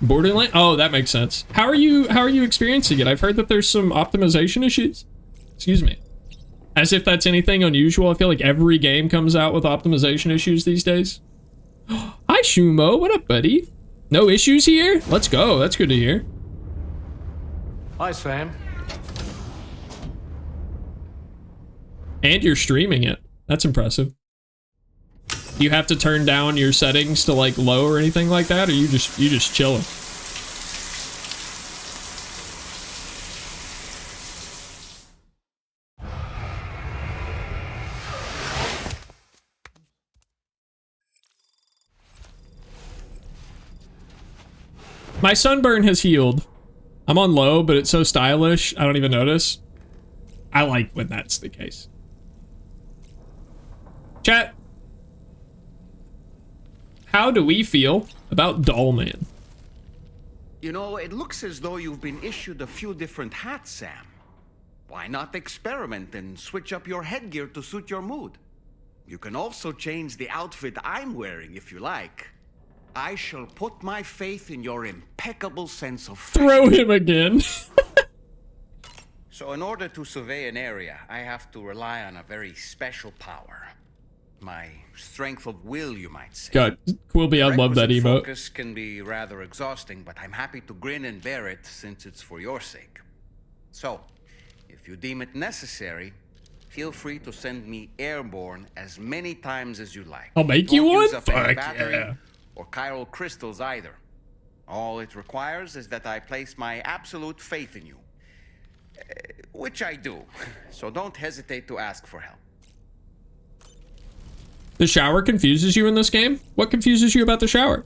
Borderland? Oh, that makes sense. How are you experiencing it? I've heard that there's some optimization issues. Excuse me. As if that's anything unusual. I feel like every game comes out with optimization issues these days. Hi, Shumo. What up, buddy? No issues here? Let's go. That's good to hear. Hi, Sam. And you're streaming it. That's impressive. Do you have to turn down your settings to like low or anything like that, or you just chilling? My sunburn has healed. I'm on low, but it's so stylish, I don't even notice. I like when that's the case. Chat. How do we feel about Dollman? You know, it looks as though you've been issued a few different hats, Sam. Why not experiment and switch up your headgear to suit your mood? You can also change the outfit I'm wearing if you like. I shall put my faith in your impeccable sense of fashion. Throw him again. So in order to survey an area, I have to rely on a very special power. My strength of will, you might say. God, Quilby, I love that emote. Focus can be rather exhausting, but I'm happy to grin and bear it since it's for your sake. So, if you deem it necessary, feel free to send me airborne as many times as you like. I'll make you one? Fuck Fuck yeah. Or chiral crystals either. All it requires is that I place my absolute faith in you. Which I do. So don't hesitate to ask for help. The shower confuses you in this game? What confuses you about the shower?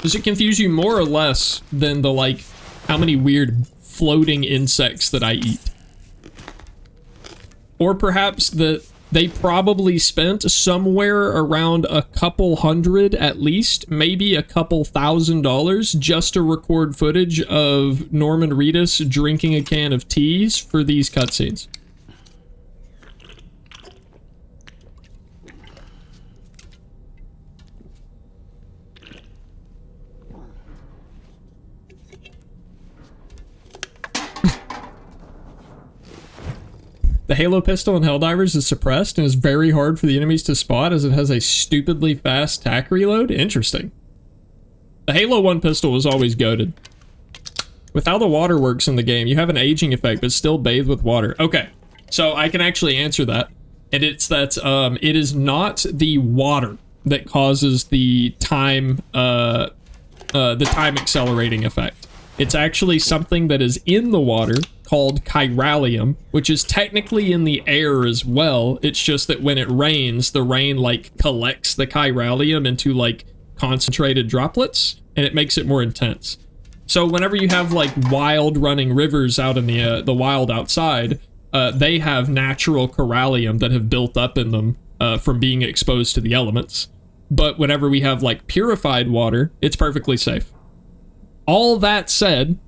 Does it confuse you more or less than the, like, how many weird floating insects that I eat? Or perhaps that they probably spent somewhere around a couple hundred at least, maybe a couple $1,000 just to record footage of Norman Reedus drinking a can of teas for these cutscenes. The Halo pistol in Helldivers is suppressed and is very hard for the enemies to spot as it has a stupidly fast tac reload. Interesting. The Halo 1 pistol was always goated. With how the water works in the game, you have an aging effect but still bathe with water. Okay, so I can actually answer that. And it's that it is not the water that causes the time accelerating effect. It's actually something that is in the water called chiralium, which is technically in the air as well. It's just that when it rains, the rain like collects the chiralium into like concentrated droplets, and it makes it more intense. So whenever you have like wild running rivers out in the wild outside, they have natural chiralium that have built up in them from being exposed to the elements. But whenever we have like purified water, it's perfectly safe. All that said,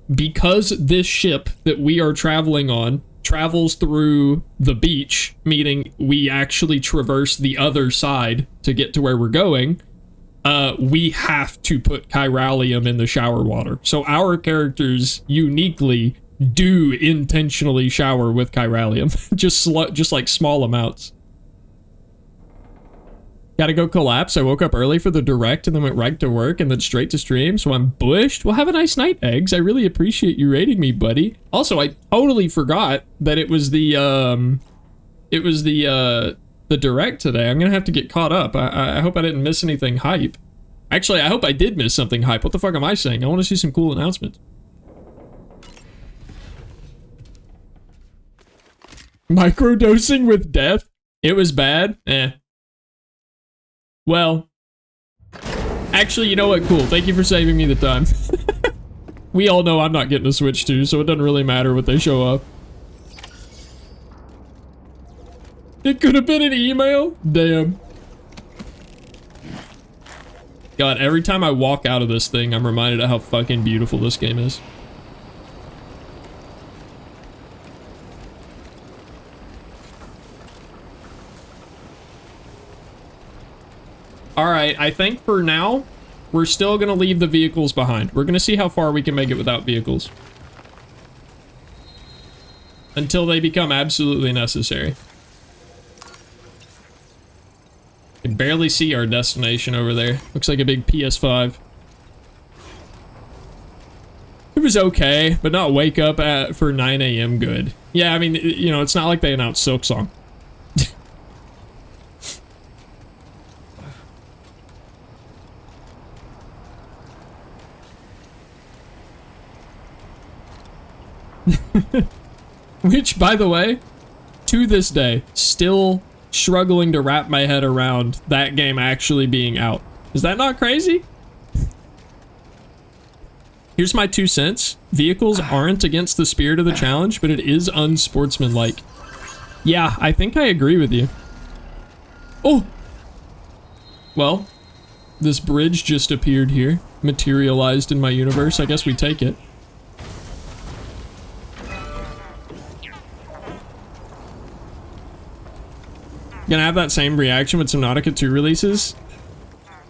because this ship that we are traveling on travels through the beach, meaning we actually traverse the other side to get to where we're going, we have to put chiralium in the shower water. So our characters uniquely do intentionally shower with chiralium, just like small amounts. Gotta go collapse. I woke up early for the direct and then went right to work and then straight to stream, so I'm bushed. Well, have a nice night, Eggs. I really appreciate you rating me, buddy. Also, I totally forgot that it was the direct today. I'm gonna have to get caught up. I hope I didn't miss anything hype. Actually, I hope I did miss something hype. What the fuck am I saying? I want to see some cool announcements. Microdosing with death? It was bad? Eh. Well, actually, you know what? Cool. Thank you for saving me the time. We all know I'm not getting a Switch 2, so it doesn't really matter what they show up. It could have been an email? Damn. God, every time I walk out of this thing, I'm reminded of how fucking beautiful this game is. All right, I think for now, we're still going to leave the vehicles behind. We're going to see how far we can make it without vehicles. Until they become absolutely necessary. I can barely see our destination over there. Looks like a big PS5. It was okay, but not wake up for 9 a.m. good. Yeah, I mean, you know, it's not like they announced Silksong. Which, by the way, to this day, still struggling to wrap my head around that game actually being out. Is that not crazy? Here's my 2 cents. Vehicles aren't against the spirit of the challenge, but it is unsportsmanlike. Yeah, I think I agree with you. Oh! Well, this bridge just appeared here, materialized in my universe. I guess we take it. Gonna have that same reaction with Subnautica 2 releases?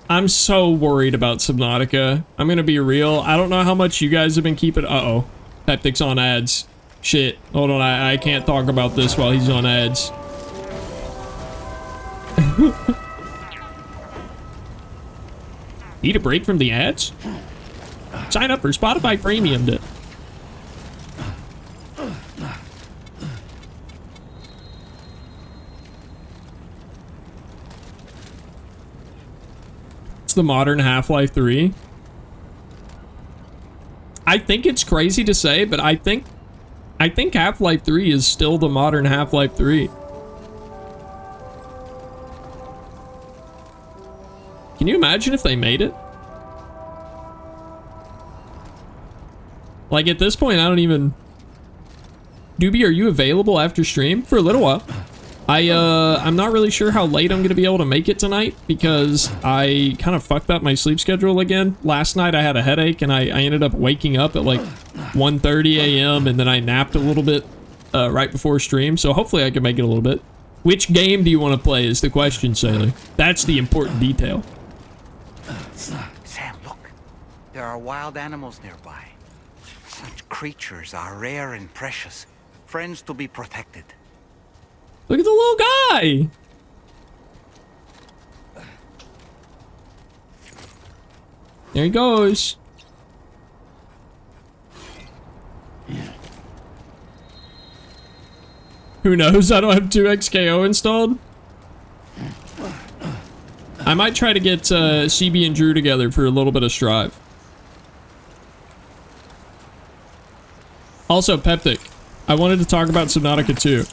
I'm so worried about Subnautica. I'm gonna be real. I don't know how much you guys have been keeping... Uh-oh. Peptic's on ads. Shit. Hold on, I can't talk about this while he's on ads. Need a break from the ads? Sign up for Spotify Premium to... The modern Half-Life 3. I think it's crazy to say, but I think Half-Life 3 is still the modern Half-Life 3. Can you imagine if they made it? Like, at this point, I don't even... Doobie, are you available after stream? For a little while. I'm not really sure how late I'm gonna be able to make it tonight because I kind of fucked up my sleep schedule again. Last night I had a headache and I ended up waking up at like 1:30 a.m. and then I napped a little bit right before stream, so hopefully I can make it a little bit. Which game do you want to play is the question, Sailor. That's the important detail. Sam, look. There are wild animals nearby. Such creatures are rare and precious. Friends to be protected. Look at the little guy! There he goes. Who knows? I don't have 2XKO installed. I might try to get CB and Drew together for a little bit of Strive. Also, Peptic, I wanted to talk about Subnautica 2.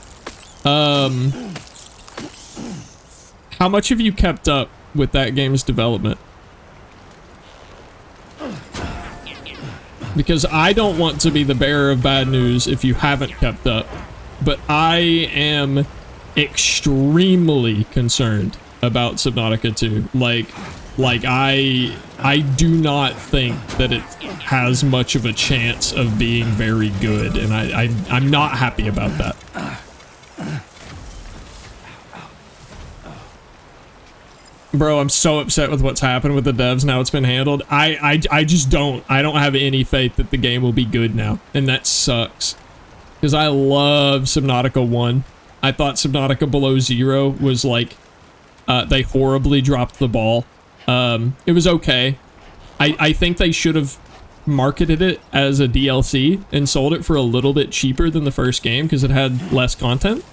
How much have you kept up with that game's development? Because I don't want to be the bearer of bad news if you haven't kept up, but I am extremely concerned about Subnautica 2. Like I do not think that it has much of a chance of being very good, and I'm not happy about that. Bro, I'm so upset with what's happened with the devs now it's been handled. I just don't have any faith that the game will be good now, and that sucks. Because I love Subnautica 1. I thought Subnautica Below Zero was like, they horribly dropped the ball. It was okay. I think they should have marketed it as a DLC and sold it for a little bit cheaper than the first game because it had less content.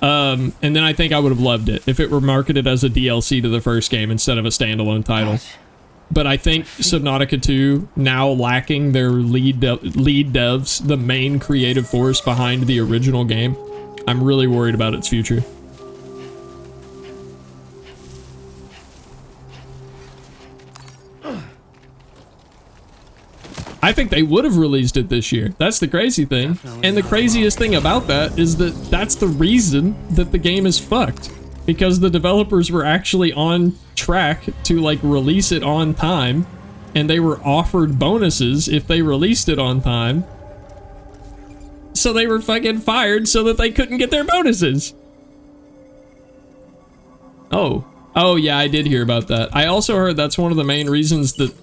And then I think I would have loved it if it were marketed as a DLC to the first game instead of a standalone title. But I think Subnautica 2, now lacking their lead devs, the main creative force behind the original game, I'm really worried about its future. I think they would have released it this year. That's the crazy thing. And the craziest thing about that is that that's the reason that the game is fucked. Because the developers were actually on track to like release it on time, and they were offered bonuses if they released it on time. So they were fucking fired so that they couldn't get their bonuses. Oh, Oh yeah, I did hear about that. I also heard that's one of the main reasons that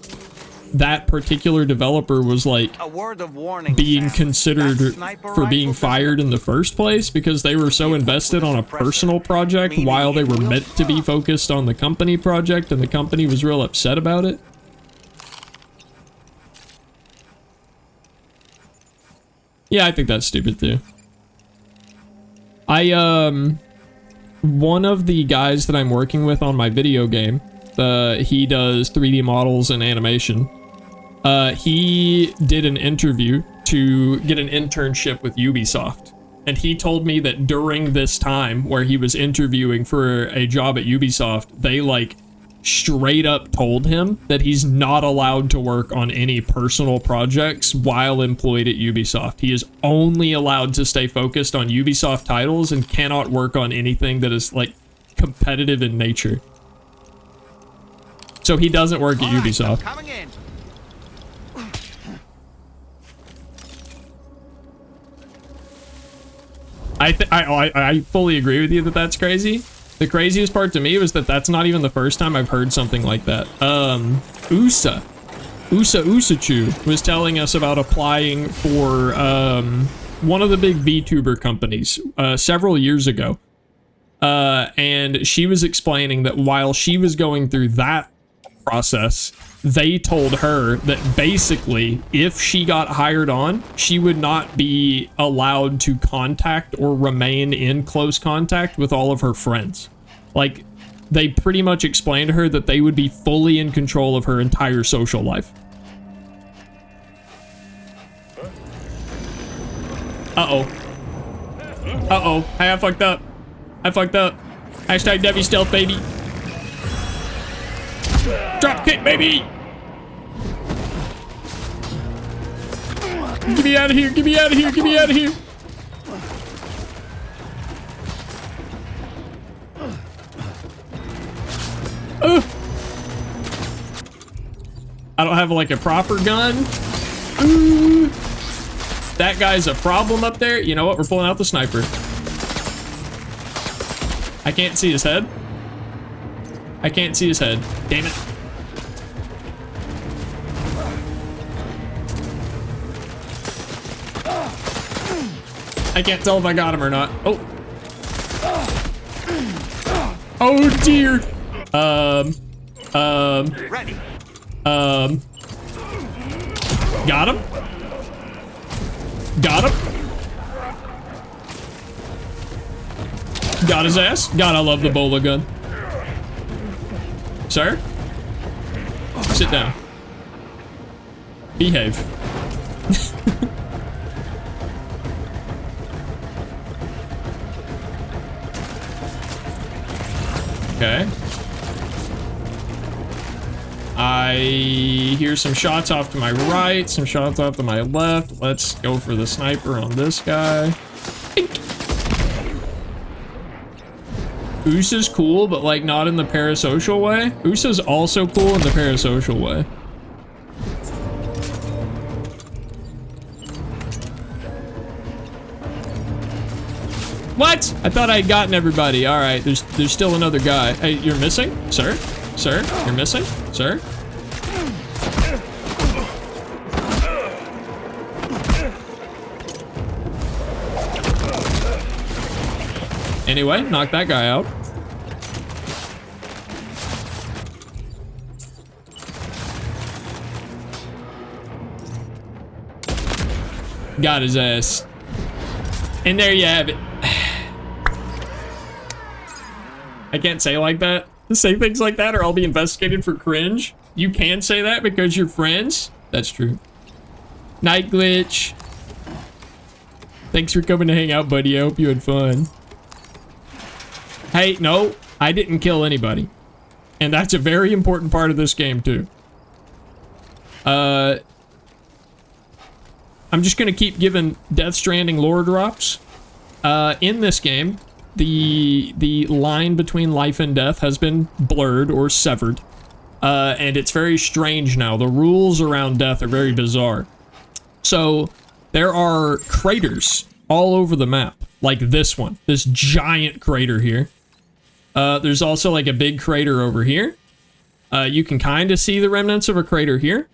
that particular developer was like A word of warning, being Sam. considered That sniper for being rifle fired in the first place because they were so invested on a personal project while they were meant to be focused on the company project, and the company was real upset about it. Yeah, I think that's stupid too. One of the guys that I'm working with on my video game, he does 3D models and animation. He did an interview to get an internship with Ubisoft. And he told me that during this time where he was interviewing for a job at Ubisoft, they like straight up told him that he's not allowed to work on any personal projects while employed at Ubisoft. He is only allowed to stay focused on Ubisoft titles and cannot work on anything that is like competitive in nature. So he doesn't work at Ubisoft. Coming in. I fully agree with you that that's crazy. The craziest part to me was that that's not even the first time I've heard something like that. Usachu was telling us about applying for one of the big VTuber companies several years ago. And she was explaining that while she was going through that process, they told her that basically if she got hired on, she would not be allowed to contact or remain in close contact with all of her friends. Like, they pretty much explained to her that they would be fully in control of her entire social life. Uh-oh. Uh-oh. Hey, I fucked up. I fucked up. Hashtag Debbie Stealth, baby. Drop kick, baby! Get me out of here, get me out of here, get me out of here! I don't have like a proper gun. That guy's a problem up there. You know what? We're pulling out the sniper. I can't see his head. I can't see his head. Damn it. I can't tell if I got him or not. Oh. Oh dear. Ready. Got him. Got him. Got his ass. God, I love the bola gun. Sir? Sit down. Behave. Okay. I hear some shots off to my right, some shots off to my left. Let's go for the sniper on this guy. Usa's cool, but like not in the parasocial way. Usa's also cool in the parasocial way. What? I thought I had gotten everybody. All right, there's still another guy. Hey, you're missing? Sir? Sir? You're missing? Sir? Anyway, knock that guy out. Got his ass. And there you have it. I can't say like that. Say things like that or I'll be investigated for cringe. You can say that because you're friends. That's true. Night glitch. Thanks for coming to hang out, buddy. I hope you had fun. Hey, no, I didn't kill anybody. And that's a very important part of this game, too. I'm just gonna keep giving Death Stranding lore drops. In this game, the line between life and death has been blurred or severed. And it's very strange now. The rules around death are very bizarre. So, there are craters all over the map. Like this one. This giant crater here. There's also like a big crater over here. You can kind of see the remnants of a crater here.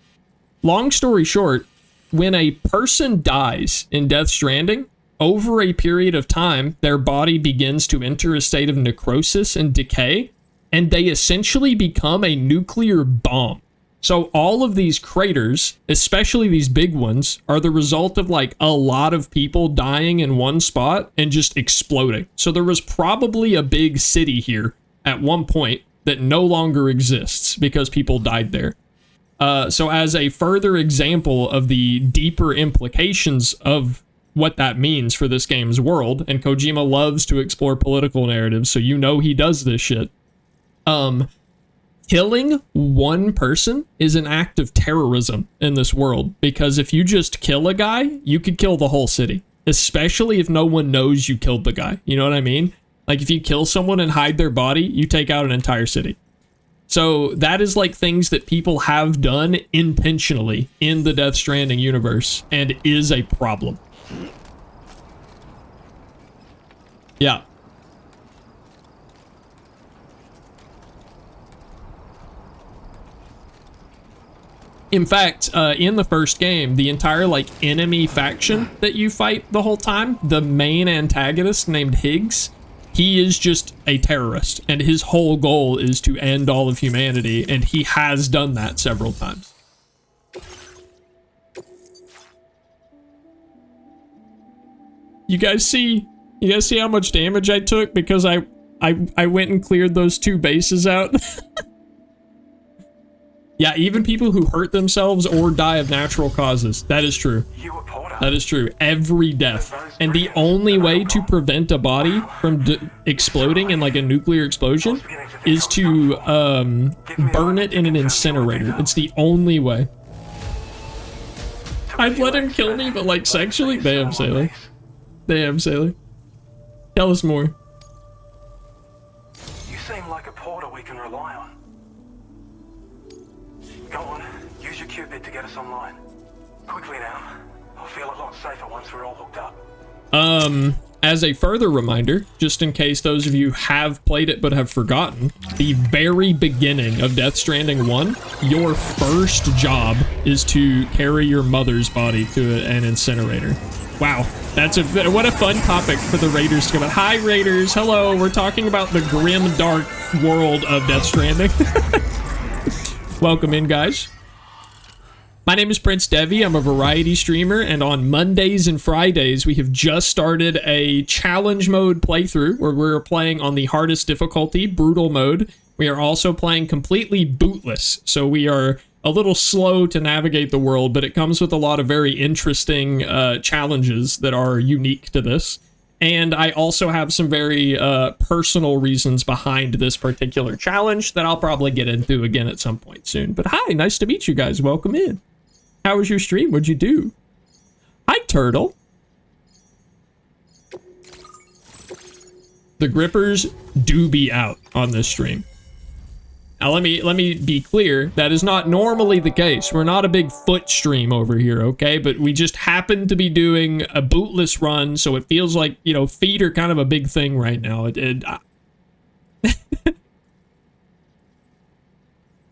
Long story short, when a person dies in Death Stranding, over a period of time, their body begins to enter a state of necrosis and decay, and they essentially become a nuclear bomb. So all of these craters, especially these big ones, are the result of like a lot of people dying in one spot and just exploding. So there was probably a big city here at one point that no longer exists because people died there. So as a further example of the deeper implications of what that means for this game's world, and Kojima loves to explore political narratives, so you know he does this shit. Killing one person is an act of terrorism in this world, because if you just kill a guy, you could kill the whole city, especially if no one knows you killed the guy. You know what I mean? Like if you kill someone and hide their body, you take out an entire city. So that is like things that people have done intentionally in the Death Stranding universe and is a problem. Yeah. In fact, in the first game, the entire like enemy faction that you fight the whole time, the main antagonist named Higgs, he is just a terrorist, and his whole goal is to end all of humanity, and he has done that several times. You guys see how much damage I took because I went and cleared those two bases out? Yeah, even people who hurt themselves or die of natural causes. That is true. That is true. Every death. And the only way to prevent a body from exploding in like a nuclear explosion is to burn it in an incinerator. It's the only way. I'd let him kill me, but like sexually? Damn, Sailor. Damn, Sailor. Tell us more. You seem like a porter we can rely on. Go on, use your Cupid to get us online. Quickly now. I'll feel a lot safer once we're all hooked up. As a further reminder, just in case those of you have played it but have forgotten, the very beginning of Death Stranding 1, your first job is to carry your mother's body to an incinerator. Wow, what a fun topic for the Raiders to come out. Hi, Raiders. Hello, we're talking about the grim, dark world of Death Stranding. Welcome in, guys. My name is Prince Devi. I'm a variety streamer, and on Mondays and Fridays, we have just started a challenge mode playthrough where we're playing on the hardest difficulty, brutal mode. We are also playing completely bootless, so we are a little slow to navigate the world, but it comes with a lot of very interesting challenges that are unique to this. And I also have some very personal reasons behind this particular challenge that I'll probably get into again at some point soon. But hi, nice to meet you guys. Welcome in. How was your stream? What'd you do? Hi, Turtle. The grippers do be out on this stream. Now let me be clear, that is not normally the case. We're not a big foot stream over here, okay? But we just happen to be doing a bootless run, so it feels like, you know, feet are kind of a big thing right now.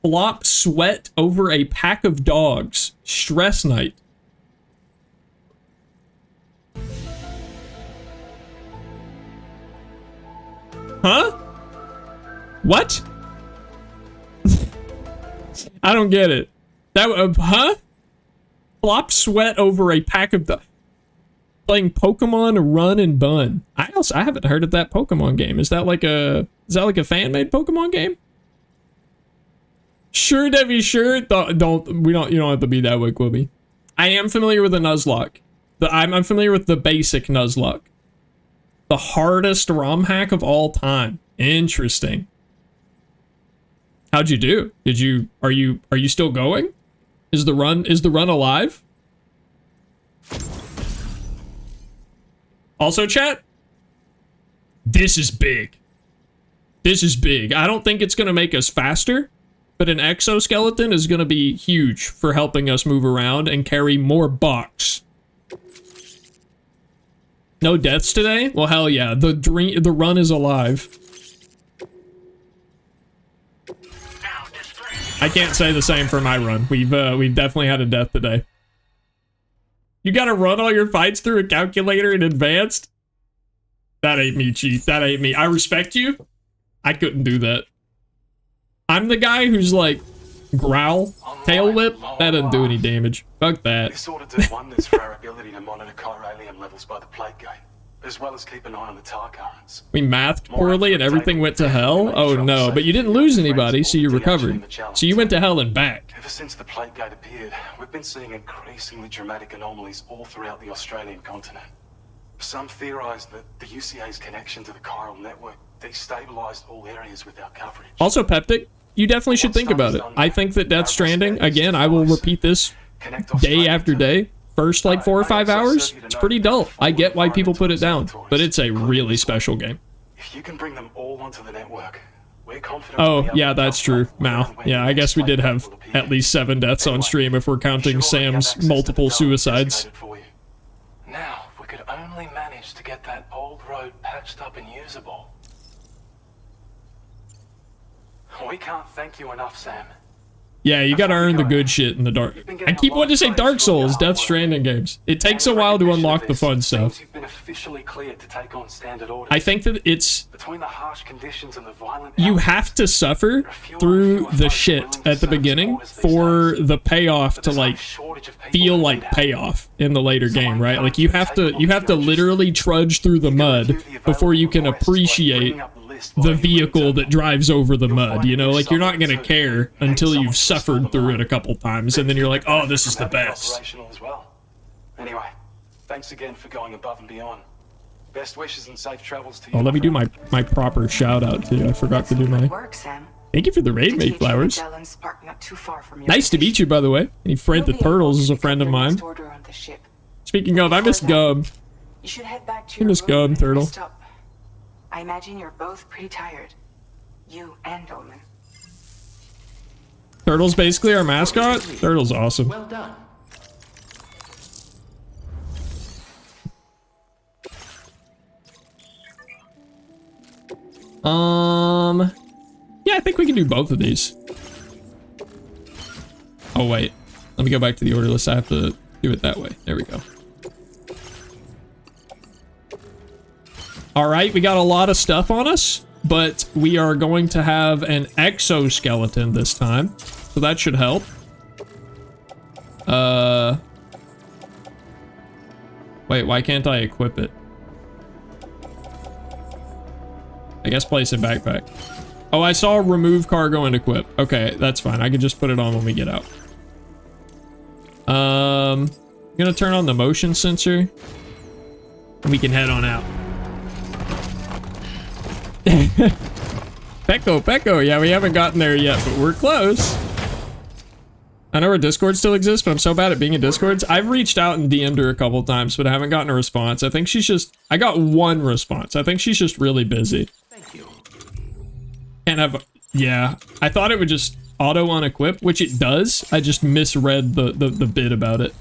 Flop sweat over a pack of dogs. Stress night. Huh? What? I don't get it. That huh? Flop sweat over a pack of playing Pokemon Run and Bun. I haven't heard of that Pokemon game. Is that like a fan-made Pokemon game? Sure, Debbie, sure. You don't have to be that way, Quibby. I am familiar with the Nuzlocke. I'm familiar with the basic Nuzlocke. The hardest ROM hack of all time. Interesting. How'd you do? Are you still going? Is the run alive? Also, chat, this is big. This is big. I don't think it's gonna make us faster, but an exoskeleton is gonna be huge for helping us move around and carry more box. No deaths today? Well, hell yeah. The run is alive. I can't say the same for my run. We've definitely had a death today. You gotta run all your fights through a calculator in advanced? That ain't me, Chief. That ain't me. I respect you. I couldn't do that. I'm the guy who's like, growl, tail whip. That doesn't do any damage. Fuck that. This ought to do wonders for our ability to monitor chiralium levels by the plague gate, as well as keep an eye on the tar currents. We mathed poorly and everything went to hell? Oh no, but you didn't lose anybody, so you recovered. So you went to hell and back. Ever since the plague gate appeared, we've been seeing increasingly dramatic anomalies all throughout the Australian continent. Some theorize that the UCA's connection to the chiral network destabilized all areas with our coverage. Also, Peptic, you definitely should think about it. I think that Death Stranding, again, I will repeat this day after day. First, like 4 or 5 hours, it's pretty dull. I get why people put it down, but it's a really special game. If you can bring them all onto the network, we're confident. Oh, yeah, that's true, Mal. Yeah, I guess we did have at least 7 deaths on stream if we're counting Sam's multiple suicides. Now, if we could only manage to get that old road patched up and usable. We can't thank you enough, Sam. Yeah, you gotta earn the good shit in the dark. I keep wanting to say Dark Souls, Death Stranding games. It takes a while to unlock the fun stuff. I think that it's... You have to suffer through the shit at the beginning for the payoff to, like, feel like payoff in the later game, right? Like, you have to literally trudge through the mud before you can appreciate the vehicle that drives over the mud, you know? Like, you're not gonna care until you've suffered through it a couple times, and then you're like, oh, this is the best. Anyway, thanks again for going above and beyond. Best wishes and safe travels to you. Oh, let me do my proper shout out too. I forgot to do my... Thank you for the raid, Mayflowers. Nice to meet you, by the way. And Fred the Turtles is a friend of mine. Speaking of, I miss Gum. I miss Gum, Turtle. I imagine you're both pretty tired. You and Dolman. Turtle's basically our mascot? Turtle's awesome. Well done. Yeah, I think we can do both of these. Oh, wait. Let me go back to the order list. I have to do it that way. There we go. All right, we got a lot of stuff on us, but we are going to have an exoskeleton this time, so that should help. Wait, why can't I equip it? I guess place in backpack. Oh, I saw remove cargo and equip. Okay, that's fine. I can just put it on when we get out. I'm gonna turn on the motion sensor, and we can head on out. Pecco, yeah, we haven't gotten there yet, but we're close. I know our Discord still exists, but I'm so bad at being in Discords. I've reached out and DM'd her a couple times, but I haven't gotten a response. I think she's just... I got one response. I think she's just really busy. Thank you. Can't have... Yeah, I thought it would just auto-unequip, which it does. I just misread the bit about it.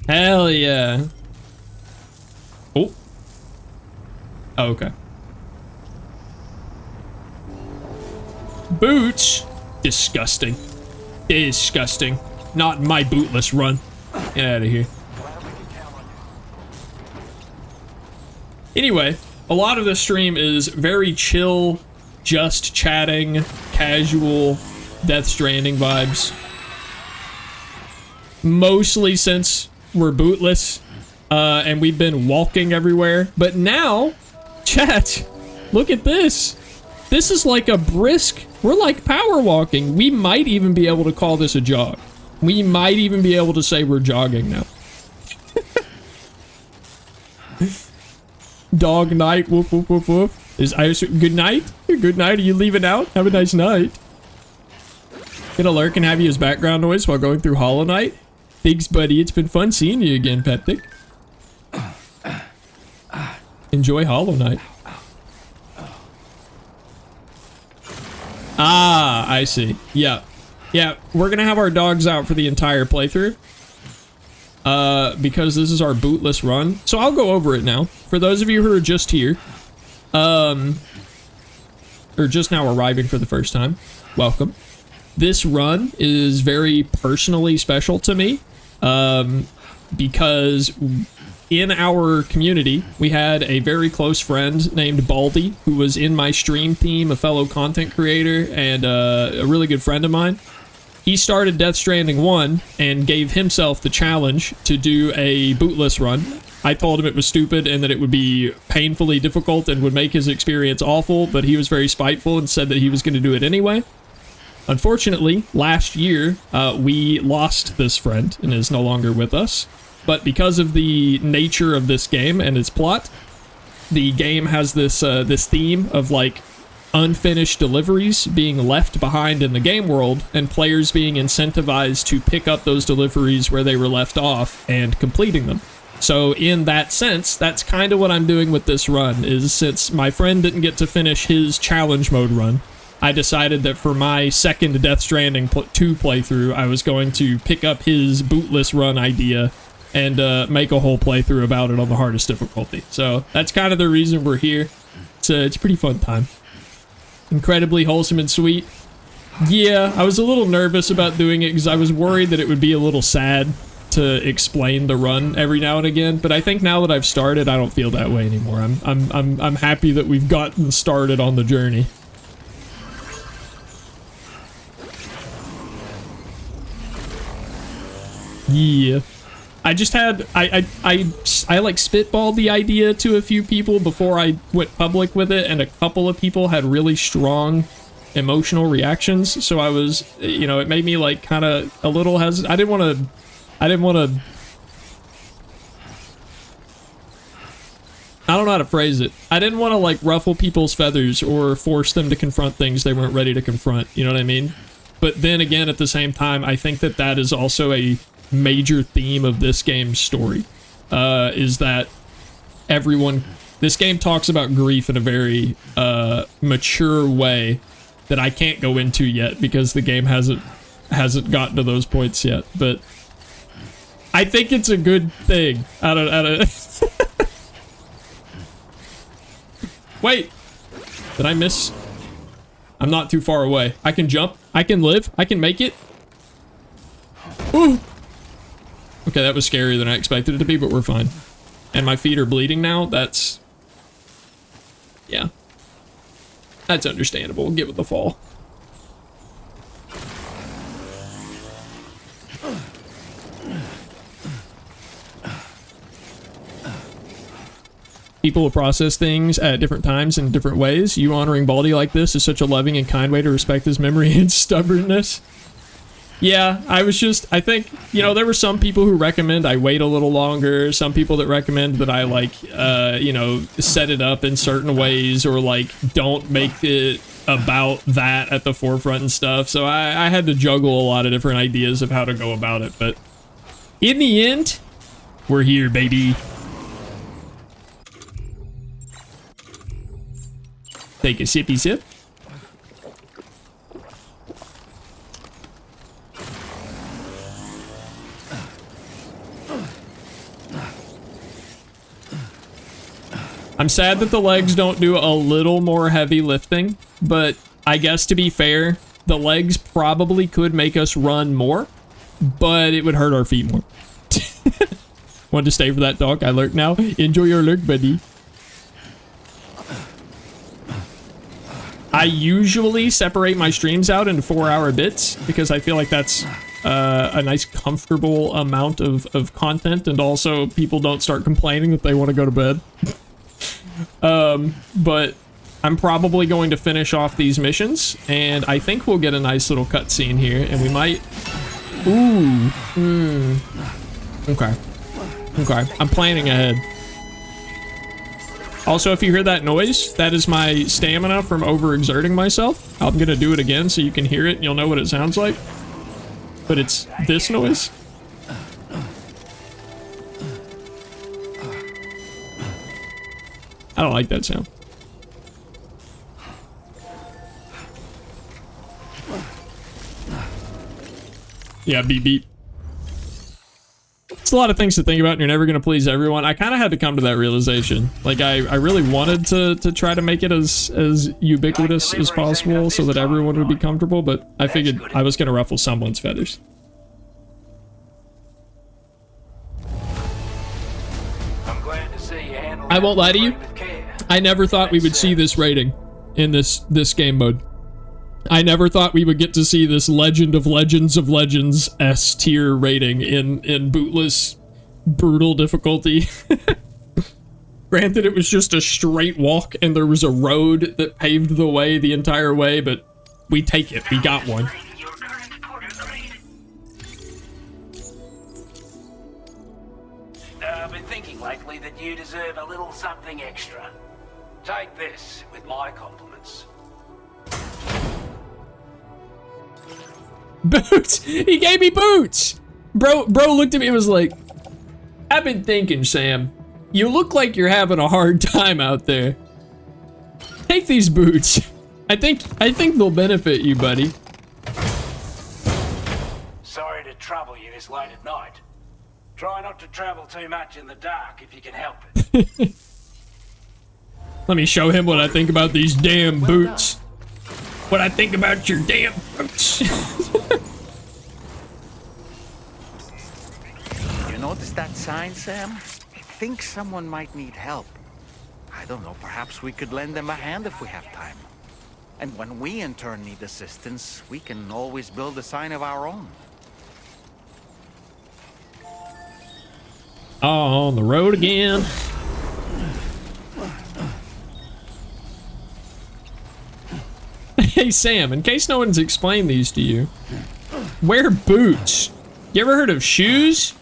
Hell yeah. Oh. Oh, okay. Boots? Disgusting. Disgusting. Not my bootless run. Get out of here. Anyway, a lot of this stream is very chill, just chatting, casual, Death Stranding vibes. Mostly since we're bootless, and we've been walking everywhere. But now, chat, look at this. This is like a brisk, we're like power walking. We might even be able to call this a jog. We might even be able to say we're jogging now. Dog night, woof, woof, woof, woof. Good night? Good night, are you leaving out? Have a nice night. Gonna lurk and have you as background noise while going through Hollow Knight. Thanks, buddy. It's been fun seeing you again, Peptic. Enjoy Hollow Knight. Ah, I see. Yeah. Yeah, we're gonna have our dogs out for the entire playthrough. Because this is our bootless run. So I'll go over it now. For those of you who are just here, or just now arriving for the first time, welcome. this run is very personally special to me, because in our community, we had a very close friend named Baldy, who was in my stream team, a fellow content creator, and a really good friend of mine. He started Death Stranding 1 and gave himself the challenge to do a bootless run. I told him it was stupid and that it would be painfully difficult and would make his experience awful, but he was very spiteful and said that he was going to do it anyway. Unfortunately, last year, we lost this friend and is no longer with us. But because of the nature of this game and its plot, the game has this this theme of, like, unfinished deliveries being left behind in the game world, and players being incentivized to pick up those deliveries where they were left off and completing them. So in that sense, that's kind of what I'm doing with this run, is since my friend didn't get to finish his challenge mode run, I decided that for my second Death Stranding 2 playthrough, I was going to pick up his bootless run idea and make a whole playthrough about it on the hardest difficulty. So that's kind of the reason we're here. It's a pretty fun time. Incredibly wholesome and sweet. Yeah, I was a little nervous about doing it because I was worried that it would be a little sad to explain the run every now and again, but I think now that I've started, I don't feel that way anymore. I'm happy that we've gotten started on the journey. Yeah. I just had, I like spitballed the idea to a few people before I went public with it, and a couple of people had really strong emotional reactions, so I was, you know, it made me like kind of a little hesitant. I didn't want to, I don't know how to phrase it. I didn't want to like ruffle people's feathers or force them to confront things they weren't ready to confront, you know what I mean? But then again, at the same time, I think that that is also a major theme of this game's story, is that this game talks about grief in a very mature way that I can't go into yet because the game hasn't gotten to those points yet. But I think it's a good thing. I don't Wait, did I miss? I'm not too far away. I can jump. I can live. I can make it. Ooh. Okay, that was scarier than I expected it to be, but we're fine. And my feet are bleeding now. That's... yeah. That's understandable. We'll give it the fall. People will process things at different times in different ways. You honoring Baldy like this is such a loving and kind way to respect his memory and stubbornness. Yeah, I think, you know, there were some people who recommend I wait a little longer, some people that recommend that I, like, you know, set it up in certain ways, or, like, don't make it about that at the forefront and stuff, so I had to juggle a lot of different ideas of how to go about it, but in the end, we're here, baby. Take a sippy sip. I'm sad that the legs don't do a little more heavy lifting, but I guess to be fair, the legs probably could make us run more, but it would hurt our feet more. Want to stay for that talk? I lurk now. Enjoy your lurk, buddy. I usually separate my streams out into 4-hour bits because I feel like that's a nice comfortable amount of content, and also people don't start complaining that they want to go to bed. But I'm probably going to finish off these missions, and I think we'll get a nice little cutscene here, and we might... ooh. Okay. Okay. I'm planning ahead. Also, if you hear that noise, that is my stamina from overexerting myself. I'm gonna do it again so you can hear it and you'll know what it sounds like. But it's this noise. I don't like that sound. Yeah, beep beep. It's a lot of things to think about, and you're never going to please everyone. I kind of had to come to that realization. Like, I really wanted to try to make it as ubiquitous as possible so that everyone would be comfortable, but I figured I was going to ruffle someone's feathers. I'm glad to see you handle I won't lie to you. that with care. I never thought we would see this rating in this game mode. I never thought we would get to see this Legend of Legends S tier rating in Bootless brutal difficulty. Granted, it was just a straight walk and there was a road that paved the way the entire way, but we take it. We got one. I've been thinking lately that you deserve a little something extra. Take this with my compliments. Boots! He gave me boots! Bro looked at me and was like, I've been thinking, Sam. You look like you're having a hard time out there. Take these boots. I think they'll benefit you, buddy. Sorry to trouble you this late at night. Try not to travel too much in the dark if you can help it. Let me show him what I think about these damn boots. What I think about your damn boots. You notice that sign, Sam? I think someone might need help. I don't know, perhaps we could lend them a hand if we have time. And when we in turn need assistance, we can always build a sign of our own. Oh, on the road again. Hey Sam, in case no one's explained these to you, wear boots. You ever heard of shoes?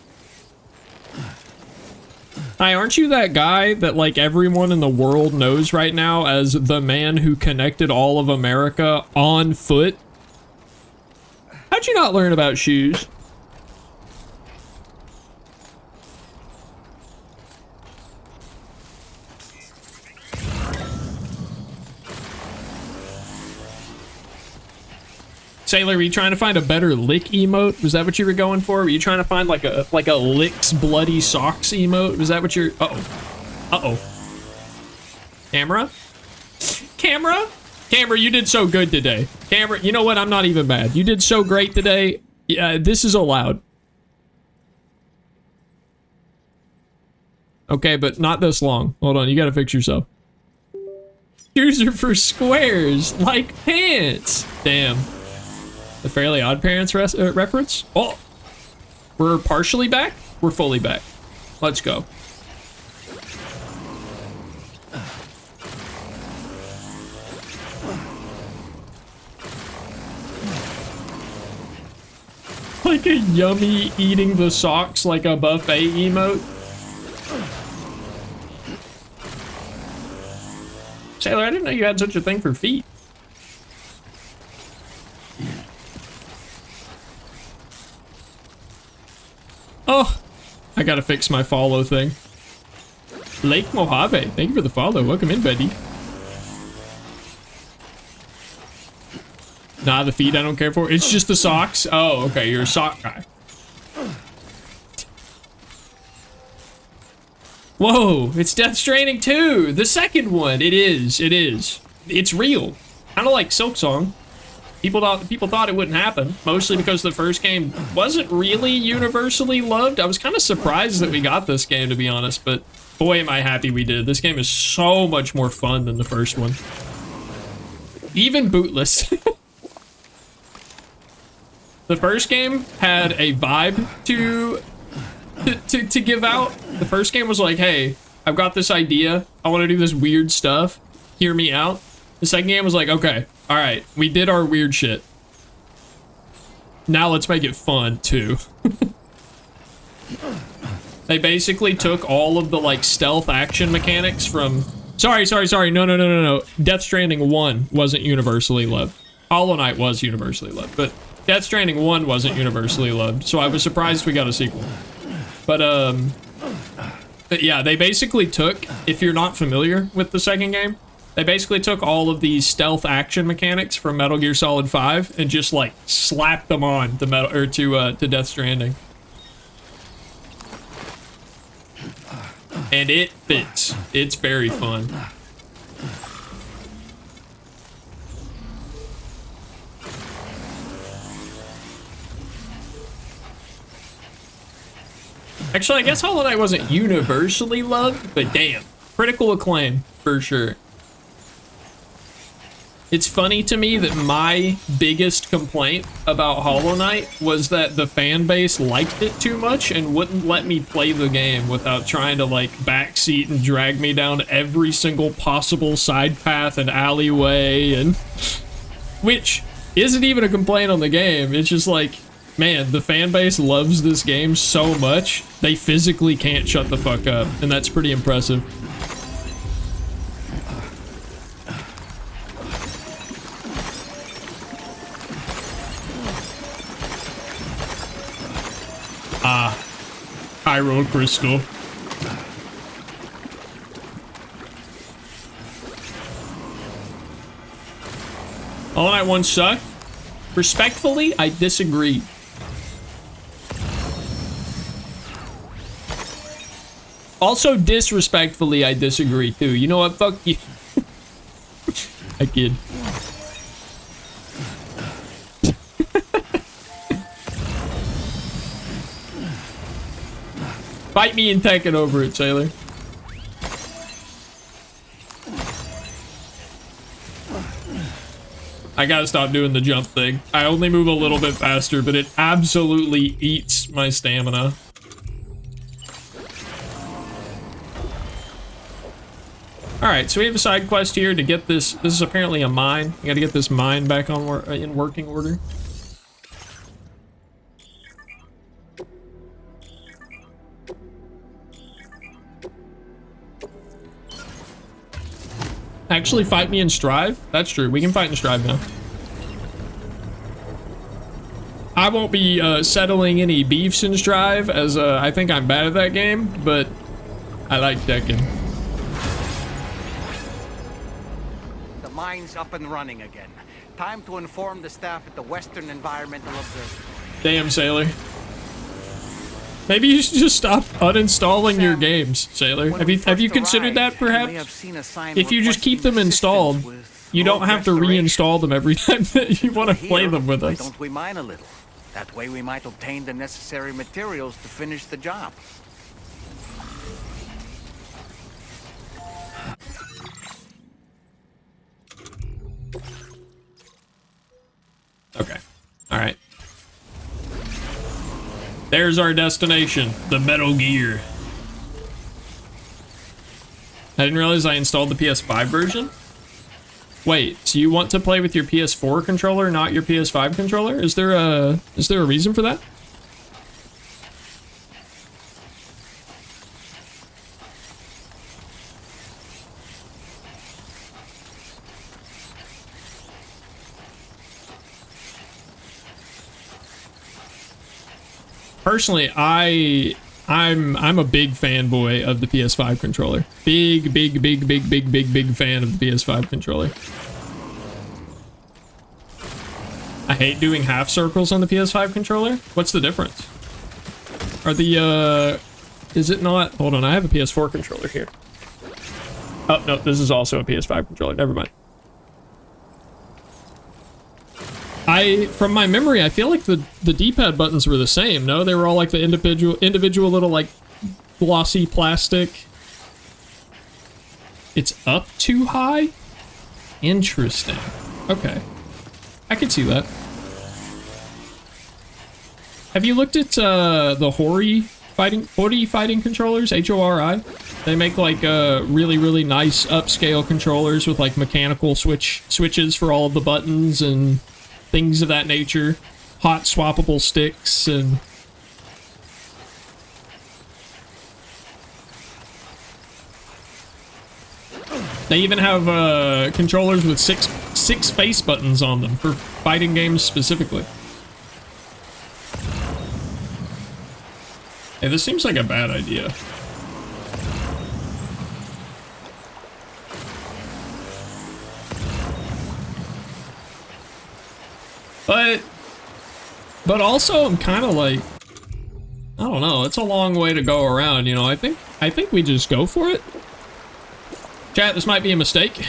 Hi, aren't you that guy that like everyone in the world knows right now as the man who connected all of America on foot? How'd you not learn about shoes? Sailor, were you trying to find a better lick emote? Was that what you were going for? Were you trying to find like a licks bloody socks emote? Was that what you're... Uh-oh. Camera? Camera? Camera, you did so good today. Camera, you know what? I'm not even mad. You did so great today. Yeah, this is allowed. Okay, but not this long. Hold on, you gotta fix yourself. Shoes are for squares, like pants. Damn. The Fairly Odd Parents reference? Oh, we're partially back? We're fully back. Let's go. Like a yummy eating the socks like a buffet emote. Sailor, I didn't know you had such a thing for feet. Oh, I gotta fix my follow thing. Lake Mojave, thank you for the follow. Welcome in, buddy. Nah, the feet I don't care for. It's just the socks. Oh, okay, you're a sock guy. Whoa, it's Death Stranding 2, the second one. It is. It's real. Kind of like Silksong. People thought it wouldn't happen, mostly because the first game wasn't really universally loved. I was kind of surprised that we got this game, to be honest, but boy, am I happy we did. This game is so much more fun than the first one. Even Bootless. The first game had a vibe to give out. The first game was like, hey, I've got this idea. I want to do this weird stuff. Hear me out. The second game was like, okay, all right, we did our weird shit. Now let's make it fun too. They basically took all of the like stealth action mechanics from... Sorry. No. Death Stranding 1 wasn't universally loved. Hollow Knight was universally loved, but Death Stranding 1 wasn't universally loved, so I was surprised we got a sequel. But yeah, they basically took, if you're not familiar with the second game, they basically took all of these stealth action mechanics from Metal Gear Solid 5 and just like slapped them on to Death Stranding. And it fits. It's very fun. Actually, I guess Hollow Knight wasn't universally loved, but damn, critical acclaim for sure. It's funny to me that my biggest complaint about Hollow Knight was that the fan base liked it too much and wouldn't let me play the game without trying to like backseat and drag me down every single possible side path and alleyway, and which isn't even a complaint on the game. It's just like, man, the fan base loves this game so much, they physically can't shut the fuck up, and that's pretty impressive. Ah, Hyrule Crystal. Hollow Knight 1 sucked. Respectfully, I disagree. Also, disrespectfully, I disagree too. You know what? Fuck you. I kid. Fight me and Tekken over it, Sailor. I gotta stop doing the jump thing. I only move a little bit faster, but it absolutely eats my stamina. Alright, so we have a side quest here to get this. This is apparently a mine. You gotta get this mine back on in working order. Actually, fight me in Strive? That's true. We can fight in Strive now. I won't be settling any beefs in Strive, as I think I'm bad at that game, but I like Tekken. The mine's up and running again. Time to inform the staff at the Western Environmental Observatory. Damn, Sailor. Maybe you should just stop uninstalling your games, Sailor. Have you considered that, perhaps? If you just keep them installed, you don't have to reinstall them every time that you want to play them with us. Why don't we mine a little? That way we might obtain the necessary materials to finish the job. Okay. Alright. There's our destination, the Metal Gear. I didn't realize I installed the PS5 version. Wait, so you want to play with your PS4 controller, not your PS5 controller? Is there a reason for that? Personally, I'm a big fanboy of the PS5 controller. Big fan of the PS5 controller. I hate doing half circles on the PS5 controller. What's the difference? Are the is it not? Hold on, I have a PS4 controller here. Oh no, this is also a PS5 controller. Never mind. From my memory, I feel like the D-pad buttons were the same. No, they were all like the individual little like glossy plastic. It's up too high? Interesting. Okay. I could see that. Have you looked at the Hori fighting controllers? H-O-R-I? They make like really nice upscale controllers with like mechanical switches for all of the buttons and things of that nature. Hot swappable sticks and... They even have controllers with six face buttons on them for fighting games specifically. Hey, this seems like a bad idea. But also I'm kind of like, I don't know. It's a long way to go around, you know. I think we just go for it. Chat, this might be a mistake.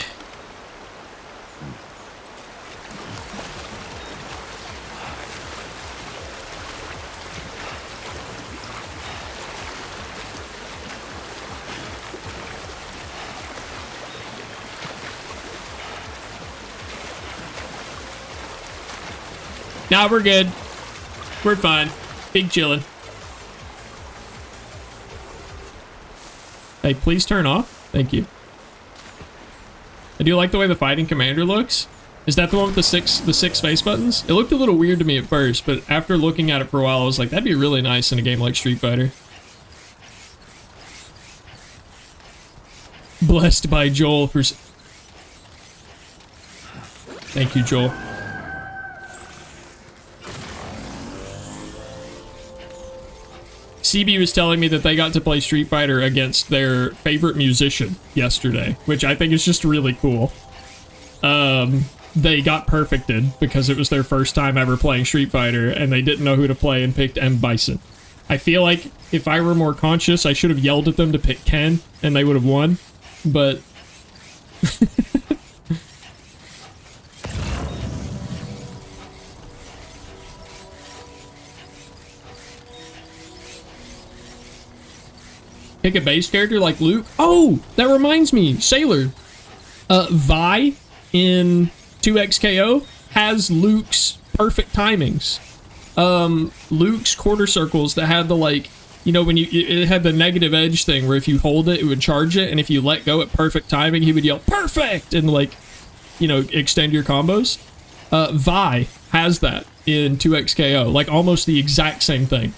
Nah, we're good. We're fine. Big chillin'. Hey, please turn off. Thank you. I do like the way the fighting commander looks. Is that the one with the six face buttons? It looked a little weird to me at first, but after looking at it for a while, I was like, that'd be really nice in a game like Street Fighter. Blessed by Joel for... Thank you, Joel. CB was telling me that they got to play Street Fighter against their favorite musician yesterday, which I think is just really cool. They got perfected because it was their first time ever playing Street Fighter, and they didn't know who to play and picked M. Bison. I feel like if I were more conscious, I should have yelled at them to pick Ken, and they would have won, but... Pick a base character like Luke. Oh, that reminds me. Sailor. Vi in 2XKO has Luke's perfect timings. Luke's quarter circles that had the, like, you know, when it had the negative edge thing where if you hold it, it would charge it, and if you let go at perfect timing, he would yell, perfect! And, like, you know, extend your combos. Vi has that in 2XKO. Like, almost the exact same thing.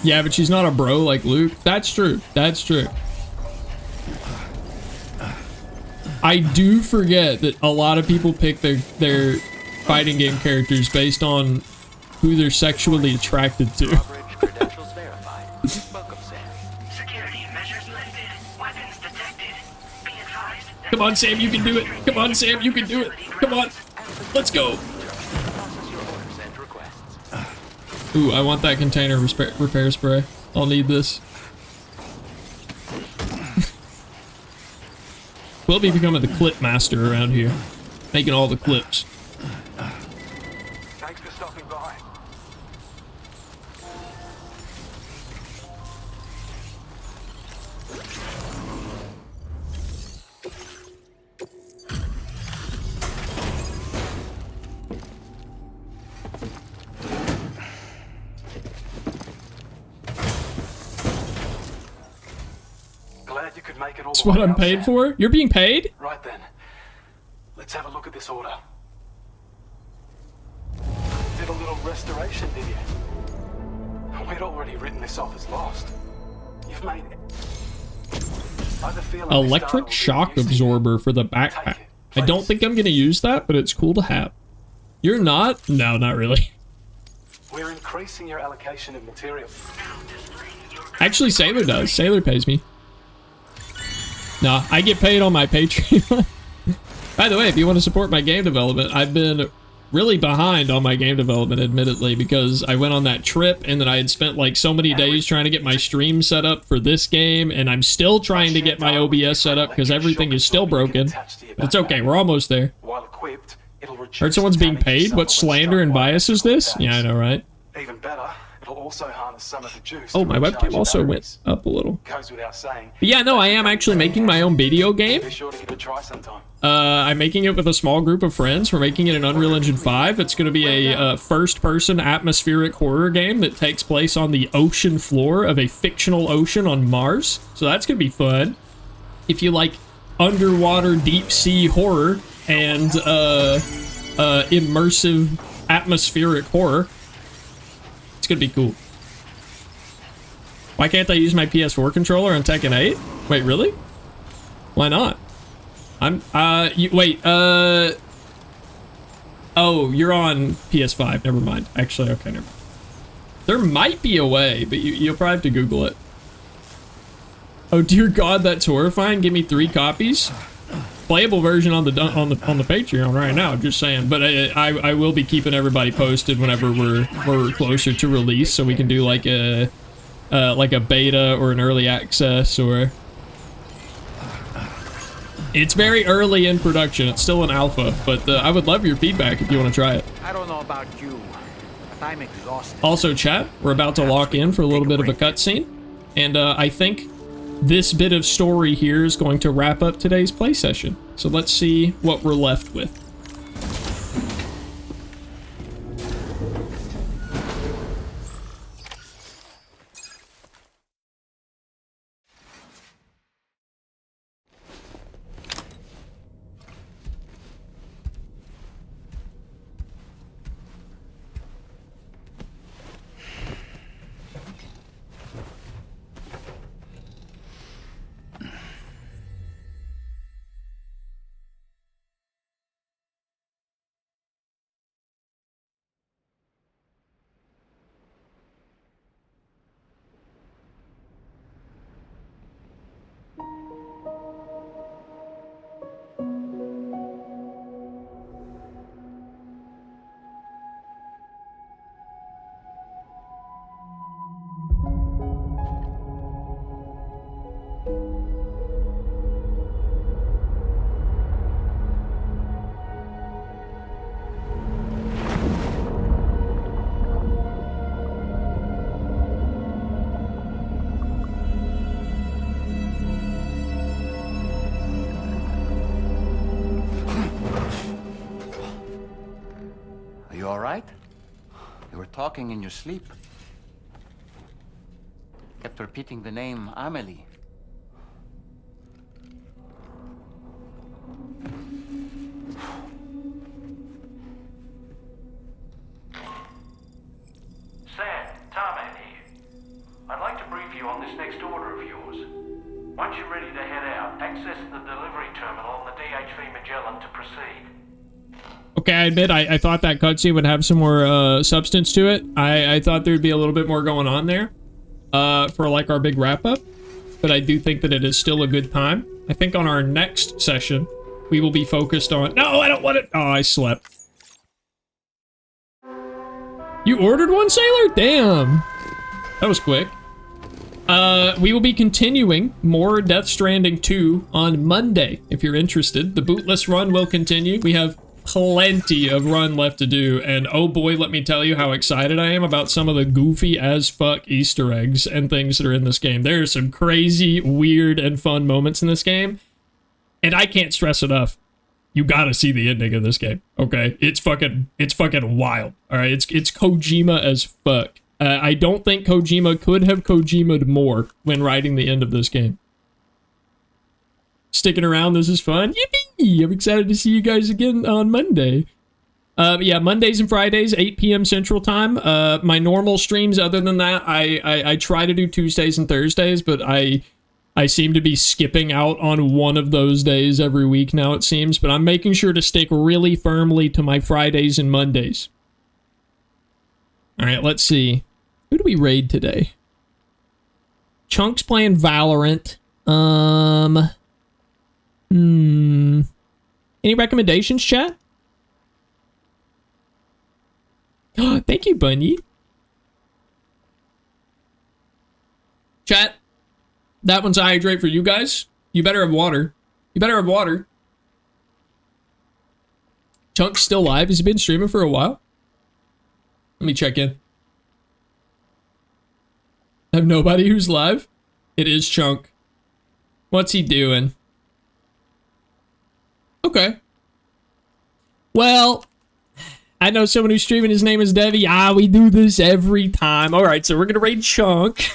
Yeah, but she's not a bro like Luke. That's true. That's true. I do forget that a lot of people pick their fighting game characters based on who they're sexually attracted to. Come on, Sam, you can do it. Come on, Sam, you can do it. Come on. Let's go. Ooh, I want that container repair spray. I'll need this. We'll be becoming the clip master around here. Making all the clips. Thanks for stopping by. You could make it all. That's what I'm paid for? You're being paid? Right then. Let's have a look at this order. Did a little restoration, did you? We'd already written this off as lost. You've made it. I have a feeling Electric shock absorber for the backpack. I don't think I'm gonna use that, but it's cool to have. You're not? No, not really. We're increasing your allocation of material. Actually, Sailor does. Sailor pays me. Nah, I get paid on my Patreon. By the way, if you want to support my game development, I've been really behind on my game development, admittedly, because I went on that trip and then I had spent like so many days trying to get my stream set up for this game, and I'm still trying to get my OBS set up because everything is still broken. But it's okay, we're almost there. Heard someone's being paid? What slander and bias is this? Yeah, I know, right? Even better, it'll also harness some of the juice. Oh, my webcam also went up a little. Goes without saying. But yeah, no, I am actually making my own video game. Be sure to give it a try sometime. I'm making it with a small group of friends. We're making it in Unreal Engine 5. It's going to be a first-person atmospheric horror game that takes place on the ocean floor of a fictional ocean on Mars. So that's going to be fun. If you like underwater deep-sea horror and immersive atmospheric horror, it's going to be cool. Why can't I use my PS4 controller on Tekken 8? Wait, really? Why not? Wait, oh, you're on PS5. Never mind. Actually, okay, never mind. There might be a way, but you'll probably have to Google it. Oh, dear God, that's horrifying. Give me 3 copies. playable version on the Patreon right now. Just saying, but I will be keeping everybody posted whenever we're closer to release, so we can do like a beta or an early access, or it's very early in production. It's still an alpha, but I would love your feedback if you want to try it. I don't know about you, but I'm exhausted. Also, chat, we're about to lock in for a little bit of a cutscene, and I think this bit of story here is going to wrap up today's play session. So let's see what we're left with. Talking in your sleep. Kept repeating the name Amelie. Sam, Tarman here. I'd like to brief you on this next order of yours. Once you're ready to head out, access the delivery terminal on the DHV Magellan to proceed. Okay, I admit, I thought that cutscene would have some more substance to it. I thought there'd be a little bit more going on there for like our big wrap-up. But I do think that it is still a good time. I think on our next session, we will be focused on... No, I don't want it! Oh, I slept. You ordered one, Sailor? Damn. That was quick. We will be continuing more Death Stranding 2 on Monday, if you're interested. The Bootless run will continue. We have plenty of run left to do, and oh boy, let me tell you how excited I am about some of the goofy as fuck Easter eggs and things that are in this game. There are some crazy, weird, and fun moments in this game, and I can't stress enough, you gotta see the ending of this game, okay? It's fucking wild, alright? It's Kojima as fuck. I don't think Kojima could have Kojima'd more when writing the end of this game. Sticking around, this is fun. Yippee! I'm excited to see you guys again on Monday. Yeah, Mondays and Fridays, 8 p.m. Central Time. My normal streams, other than that, I try to do Tuesdays and Thursdays, but I seem to be skipping out on one of those days every week now, it seems. But I'm making sure to stick really firmly to my Fridays and Mondays. Alright, let's see. Who do we raid today? Chunk's playing Valorant. Any recommendations, chat? Oh, thank you, Bunny. Chat, that one's a hydrate for you guys. You better have water. You better have water. Chunk's still live. Has he been streaming for a while? Let me check in. I have nobody who's live. It is Chunk. What's he doing? Okay. Well, I know someone who's streaming. His name is Devi. We do this every time. All right, so we're going to raid Chunk.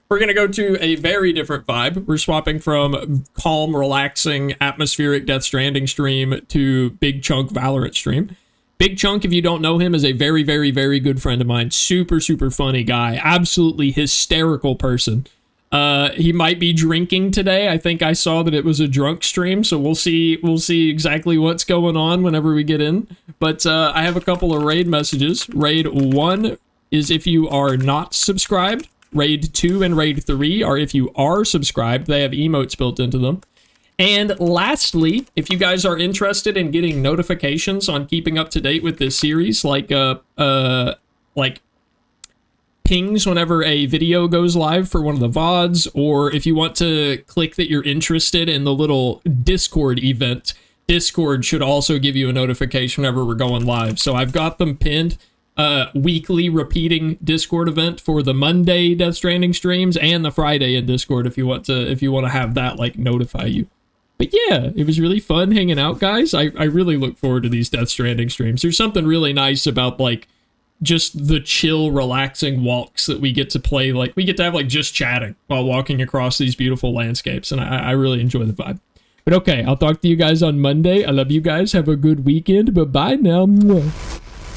We're going to go to a very different vibe. We're swapping from calm, relaxing, atmospheric Death Stranding stream to Big Chunk Valorant stream. Big Chunk, if you don't know him, is a very, very, very good friend of mine. Super, super funny guy. Absolutely hysterical person. He might be drinking today. I think I saw that it was a drunk stream, so we'll see exactly what's going on whenever we get in. But I have a couple of raid messages. Raid 1 is if you are not subscribed. Raid 2 and Raid 3 are if you are subscribed. They have emotes built into them. And lastly, if you guys are interested in getting notifications on keeping up to date with this series, like pings whenever a video goes live for one of the VODs, or if you want to click that you're interested in the little Discord event, Discord should also give you a notification whenever we're going live. So I've got them pinned. Weekly repeating Discord event for the Monday Death Stranding streams and the Friday in Discord if you want to have that like notify you. But yeah, it was really fun hanging out, guys. I really look forward to these Death Stranding streams. There's something really nice about like just the chill, relaxing walks that we get to play. Like we get to have like just chatting while walking across these beautiful landscapes, and I really enjoy the vibe. But okay, I'll talk to you guys on Monday. I love you guys. Have a good weekend. Bye-bye now. Mwah.